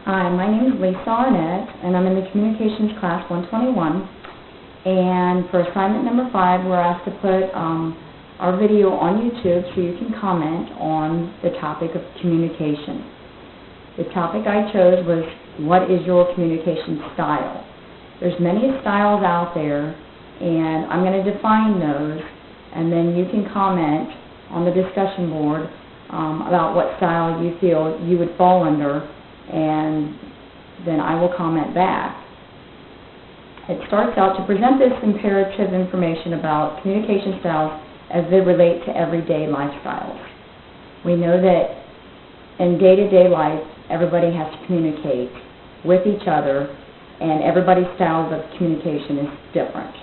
Hi, my name is Lisa Arnett, and I'm in the Communications Class 121. And for assignment number 5, we're asked to put our video on YouTube so you can comment on the topic of communication. The topic I chose was, what is your communication style? There's many styles out there, and I'm going to define those, and then you can comment on the discussion board about what style you feel you would fall under, and then I will comment back. It starts out to present this imperative information about communication styles as they relate to everyday lifestyles. We know that in day-to-day life, everybody has to communicate with each other, and everybody's styles of communication is different.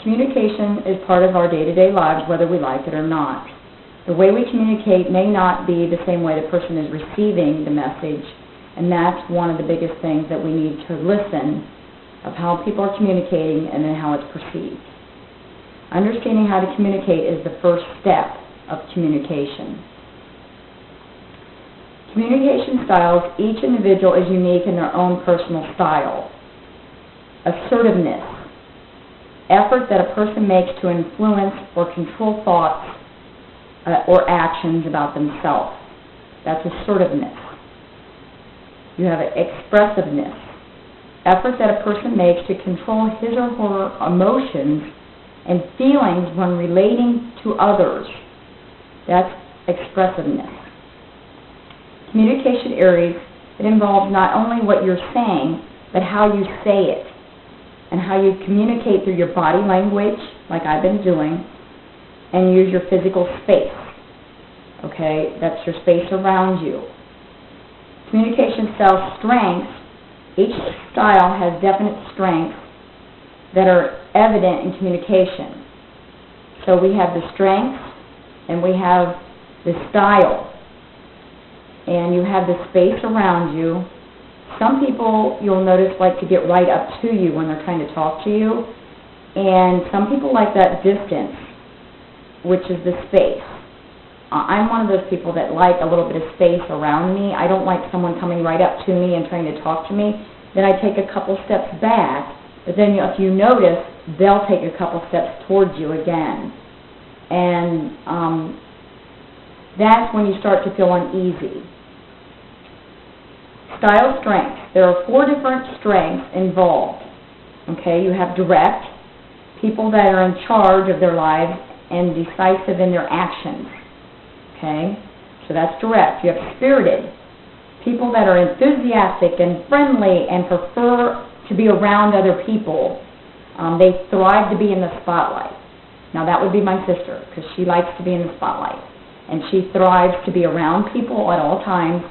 Communication is part of our day-to-day lives, whether we like it or not. The way we communicate may not be the same way the person is receiving the message, and that's one of the biggest things that we need to listen of how people are communicating and then how it's perceived. Understanding how to communicate is the first step of communication. Communication styles, each individual is unique in their own personal style. Assertiveness, effort that a person makes to influence or control thoughts or actions about themselves. That's assertiveness. You have expressiveness, effort that a person makes to control his or her emotions and feelings when relating to others. That's expressiveness. Communication areas, it involves not only what you're saying, but how you say it, and how you communicate through your body language, like I've been doing, and use your physical space. Okay, that's your space around you. Communication style strengths, each style has definite strengths that are evident in communication. So we have the strengths, and we have the style, and you have the space around you. Some people, you'll notice, like to get right up to you when they're trying to talk to you, and some people like that distance, which is the space. I'm one of those people that like a little bit of space around me. I don't like someone coming right up to me and trying to talk to me. Then I take a couple steps back, but then if you notice, they'll take a couple steps towards you again. And that's when you start to feel uneasy. Style strengths. There are 4 different strengths involved. Okay, you have direct, people that are in charge of their lives and decisive in their actions. Okay, so that's direct. You have spirited, people that are enthusiastic and friendly and prefer to be around other people. They thrive to be in the spotlight. Now that would be my sister, because she likes to be in the spotlight, and she thrives to be around people at all times,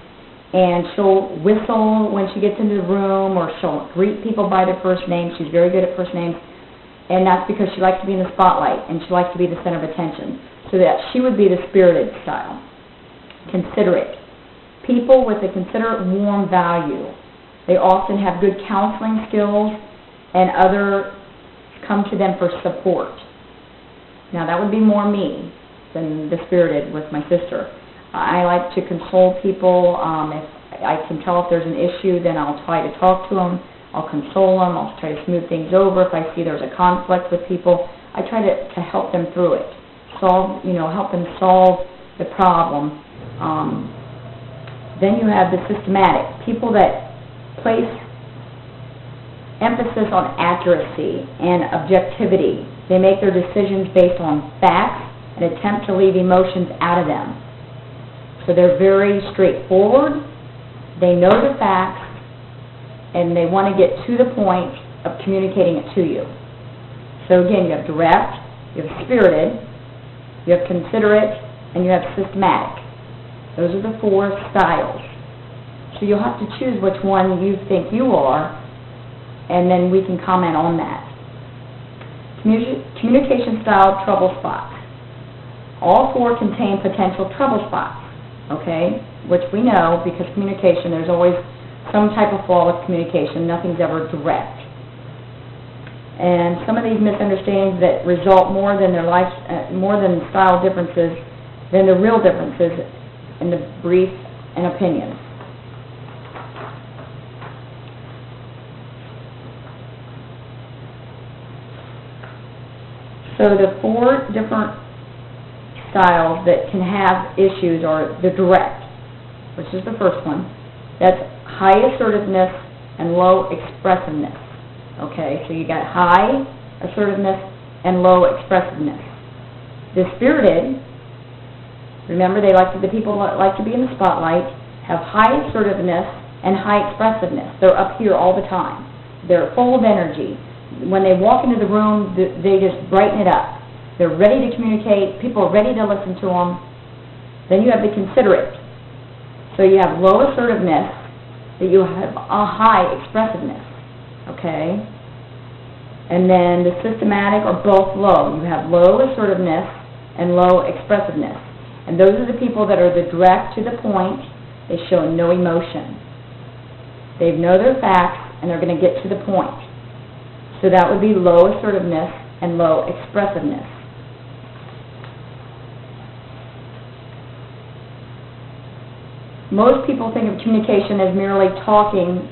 and she'll whistle when she gets into the room, or she'll greet people by their first name. She's very good at first names, and that's because she likes to be in the spotlight, and she likes to be the center of attention. So that she would be the spirited style. Considerate, people with a considerate, warm value. They often have good counseling skills, and others come to them for support. Now that would be more me than the spirited with my sister. I like to console people. If I can tell if there's an issue, then I'll try to talk to them. I'll console them. I'll try to smooth things over. If I see there's a conflict with people, I try to help them through it. Help them solve the problem. Then you have the systematic, people that place emphasis on accuracy and objectivity. They make their decisions based on facts and attempt to leave emotions out of them. So they're very straightforward, they know the facts, and they want to get to the point of communicating it to you. So again, you have direct, you have spirited, you have considerate, and you have systematic. Those are the 4 styles. So you'll have to choose which one you think you are, and then we can comment on that. Communication style trouble spots. All 4 contain potential trouble spots, okay? Which we know, because communication, there's always some type of flaw with communication. Nothing's ever direct. And some of these misunderstandings that result more than style differences than the real differences in the brief and opinions. So the 4 different styles that can have issues are the direct, which is the first one. That's high assertiveness and low expressiveness. Okay, so you got high assertiveness and low expressiveness. The spirited, remember the people that like to be in the spotlight, have high assertiveness and high expressiveness. They're up here all the time. They're full of energy. When they walk into the room, they just brighten it up. They're ready to communicate. People are ready to listen to them. Then you have the considerate. So you have low assertiveness, but you have a high expressiveness. Okay? And then the systematic are both low. You have low assertiveness and low expressiveness. And those are the people that are the direct, to the point. They show no emotion. They know their facts, and they're going to get to the point. So that would be low assertiveness and low expressiveness. Most people think of communication as merely talking,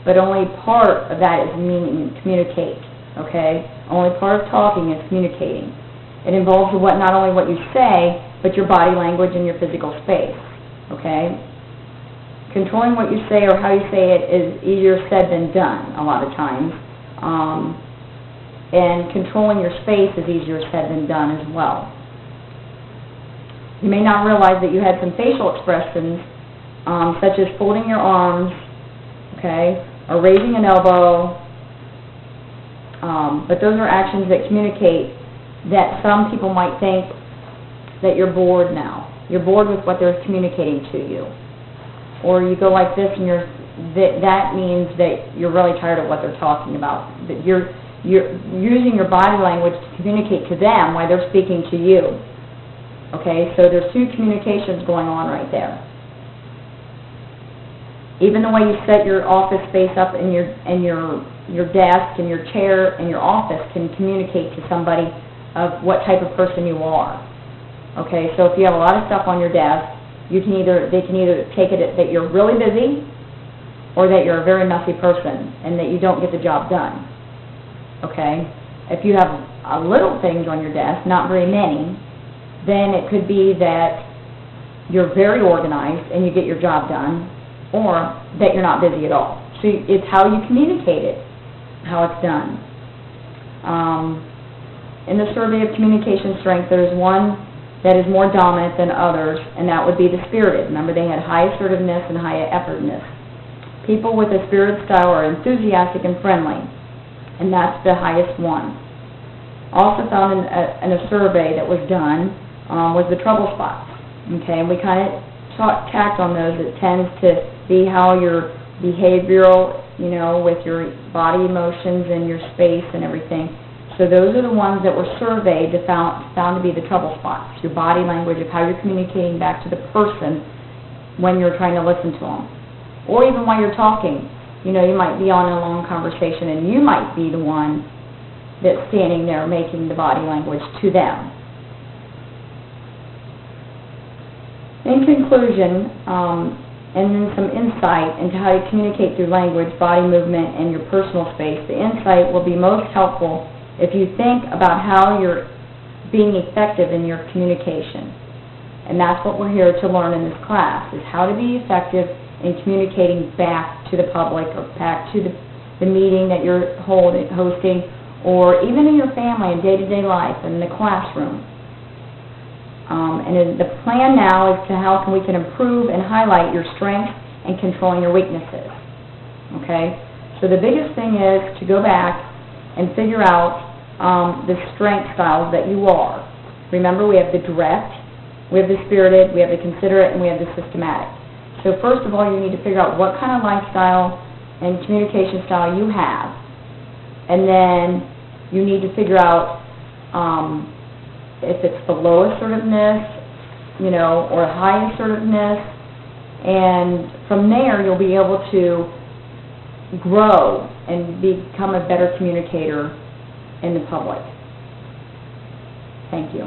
but only part of that is meaning communicate, okay? Only part of talking is communicating. It involves not only what you say, but your body language and your physical space, okay? Controlling what you say or how you say it is easier said than done a lot of times. And controlling your space is easier said than done as well. You may not realize that you had some facial expressions, such as folding your arms, okay, or raising an elbow, but those are actions that communicate that some people might think that you're bored now. You're bored with what they're communicating to you. Or you go like this, and that means that you're really tired of what they're talking about. That you're using your body language to communicate to them while they're speaking to you. Okay, so there's 2 communications going on right there. Even the way you set your office space up in your desk and your chair and your office can communicate to somebody of what type of person you are. Okay, so if you have a lot of stuff on your desk, they can either take it that you're really busy, or that you're a very messy person and that you don't get the job done. Okay, if you have a little things on your desk, not very many, then it could be that you're very organized and you get your job done, or that you're not busy at all. So it's how you communicate it, how it's done. In the survey of communication strength, there's one that is more dominant than others, and that would be the spirited. Remember, they had high assertiveness and high effortness. People with a spirited style are enthusiastic and friendly, and that's the highest one. Also found in a survey that was done was the trouble spots. Okay, and we kind of tacked on those. It tends to be how your behavioral, with your body emotions and your space and everything. So those are the ones that were surveyed found to be the trouble spots. Your body language of how you're communicating back to the person when you're trying to listen to them. Or even while you're talking. You might be on a long conversation and you might be the one that's standing there making the body language to them. In conclusion, and then some insight into how you communicate through language, body movement, and your personal space. The insight will be most helpful if you think about how you're being effective in your communication. And that's what we're here to learn in this class, is how to be effective in communicating back to the public or back to the meeting that you're hosting, or even in your family and day-to-day life and in the classroom. And the plan now is to how we can improve and highlight your strengths and controlling your weaknesses. Okay? So the biggest thing is to go back and figure out the strength styles that you are. Remember, we have the direct, we have the spirited, we have the considerate, and we have the systematic. So first of all, you need to figure out what kind of lifestyle and communication style you have. And then you need to figure out if it's the low assertiveness, or high assertiveness, and from there you'll be able to grow and become a better communicator in the public. Thank you.